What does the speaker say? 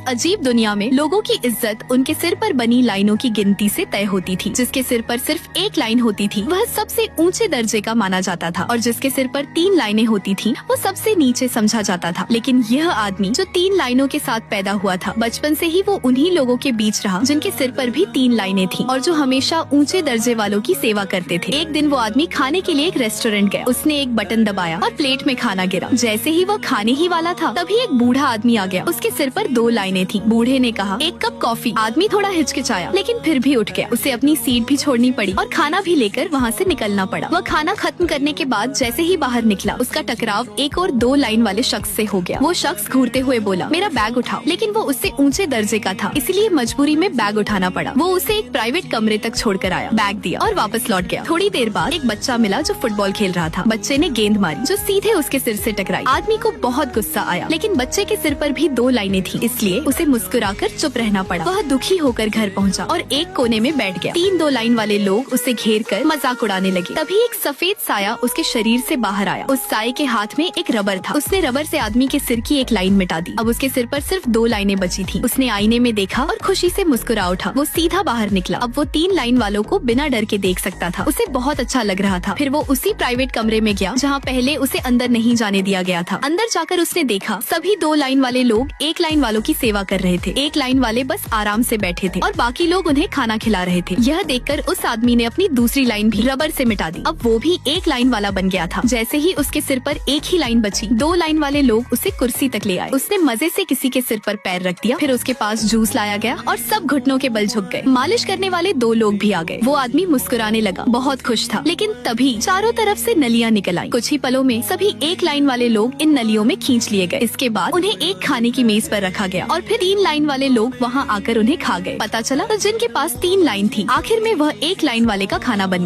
अजीब दुनिया में लोगों की इज्जत उनके सिर पर बनी लाइनों की गिनती से तय होती थी। जिसके सिर पर सिर्फ एक लाइन होती थी वह सबसे ऊंचे दर्जे का माना जाता था और जिसके सिर पर 3 लाइनें होती थी वो सबसे नीचे समझा जाता था। लेकिन यह आदमी जो 3 लाइनों के साथ पैदा हुआ था, बचपन से ही वो उन्हीं लोगों के बीच रहा जिनके सिर पर भी 3 लाइनें थी और जो हमेशा ऊंचे दर्जे वालों की सेवा करते थे। एक दिन वो आदमी खाने के लिए एक रेस्टोरेंट गया। उसने एक बटन दबाया और प्लेट में खाना गिरा। जैसे ही वो खाने ही वाला था तभी एक बूढ़ा आदमी आ गया। उसके सिर पर 2 लाइनें थी। बूढ़े ने कहा 1 कप कॉफी। आदमी थोड़ा हिचकिचाया लेकिन फिर भी उठ गया। उसे अपनी सीट भी छोड़नी पड़ी और खाना भी लेकर वहाँ से निकलना पड़ा। वह खाना खत्म करने के बाद जैसे ही बाहर निकला उसका टकराव एक और 2 लाइन वाले शख्स से हो गया। वो शख्स घूरते हुए बोला मेरा बैग उठाओ, लेकिन वो उससे ऊंचे दर्जे का था इसलिए मजबूरी में बैग उठाना पड़ा। वो उसे एक प्राइवेट कमरे तक छोड़कर आया, बैग दिया और वापस लौट गया। थोड़ी देर बाद एक बच्चा मिला जो फुटबॉल खेल रहा था। बच्चे ने गेंद मारी जो सीधे उसके सिर से टकराई। आदमी को बहुत गुस्सा आया लेकिन बच्चे के सिर पर भी 2 लाइनें थी इसलिए उसे मुस्कुराकर चुप रहना पड़ा। वह दुखी होकर घर पहुंचा और एक कोने में बैठ गया। 2 लाइन वाले लोग उसे घेर कर मजाक उड़ाने लगे। तभी एक सफेद साया उसके शरीर से बाहर आया। उस साये के हाथ में एक रबर था। उसने रबर से आदमी के सिर की एक लाइन मिटा दी। अब उसके सिर पर सिर्फ 2 लाइनें बची थी। उसने आईने में देखा और खुशी से मुस्कुरा उठा। वो सीधा बाहर निकला। अब वो 3 लाइन वालों को बिना डर के देख सकता था। उसे बहुत अच्छा लग रहा था। फिर वो उसी प्राइवेट कमरे में गया जहाँ पहले उसे अंदर नहीं जाने दिया गया था। अंदर जाकर उसने देखा सभी 2 लाइन वाले लोग 1 लाइन वालों की सेवा कर रहे थे। 1 लाइन वाले बस आराम से बैठे थे और बाकी लोग उन्हें खाना खिला रहे थे। यह देखकर उस आदमी ने अपनी दूसरी लाइन भी रबर से मिटा दी। अब वो भी 1 लाइन वाला बन गया था। जैसे ही उसके सिर पर एक ही लाइन बची, 2 लाइन वाले लोग उसे कुर्सी तक ले आए। उसने मजे से किसी के सिर पर पैर रख दिया। फिर उसके पास जूस लाया गया और सब घुटनों के बल झुक गए। मालिश करने वाले 2 लोग भी आ गए। वो आदमी मुस्कुराने लगा, बहुत खुश था। लेकिन तभी चारों तरफ से नलियां निकल आई। कुछ ही पलों में सभी 1 लाइन वाले लोग इन नलियों में खींच लिए गए। इसके बाद उन्हें एक खाने की मेज पर रखा गया और फिर 3 लाइन वाले लोग वहाँ आकर उन्हें खा गए। पता चला तो जिनके पास 3 लाइन थी आखिर में वह 1 लाइन वाले का खाना बन गया।